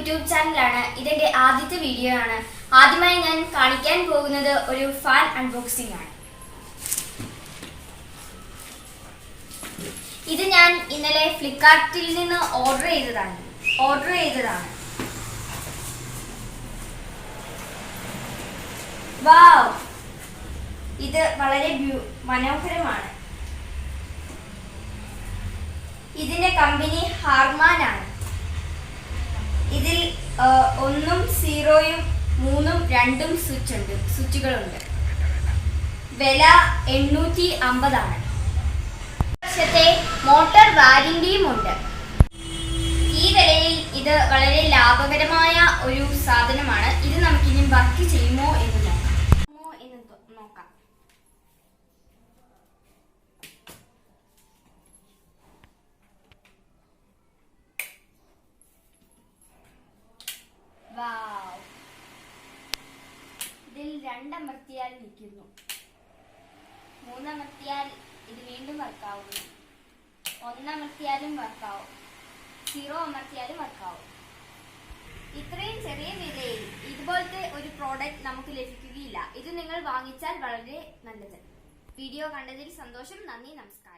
YouTube ചാനലാണ്. ഇതെന്റെ ആദ്യത്തെ വീഡിയോ ആണ്. ആദ്യമായി ഞാൻ കാണിക്കാൻ പോകുന്നത് ഒരു ഫാൻ അൺബോക്സിംഗ് ആണ്. ഇത് ഞാൻ ഇന്നലെ ഫ്ലിപ്കാർട്ടിൽ നിന്ന് ഓർഡർ ചെയ്തതാണ്. വാവ്, ഇത് വളരെ മനോഹരമാണ്. ഇതിന്റെ കമ്പനി ഹാർമാൻ ആണ്. ഇതിൽ 1ഉം 0ഉം 3ഉം 2ഉം സ്വിച്ചുകളുണ്ട്. വില 850 ആണ്. വർഷത്തെ മോട്ടോർ വാറന്റിയും ഉണ്ട്. ഈ വിലയിൽ ഇത് വളരെ ലാഭകരമായ ഒരു സാധനമാണ്. ഇത് നമുക്കിനി വർക്ക് ചെയ്യുമോ എന്ന് നോക്കാം. ഇതിൽ 2 അമർത്തിയാൽ നിൽക്കുന്നു, 3 അമർത്തിയാൽ ഇത് വീണ്ടും വർക്കാവുന്നു, 1 അമർത്തിയാലും വർക്കാവും, 0 അമർത്തിയാലും വർക്കാവും. ഇത്രയും ചെറിയ വിലയിൽ ഇതുപോലത്തെ ഒരു പ്രോഡക്റ്റ് നമുക്ക് ലഭിക്കുകയില്ല. ഇത് നിങ്ങൾ വാങ്ങിച്ചാൽ വളരെ നല്ലത്. വീഡിയോ കണ്ടതിൽ സന്തോഷം. നന്ദി, നമസ്കാരം.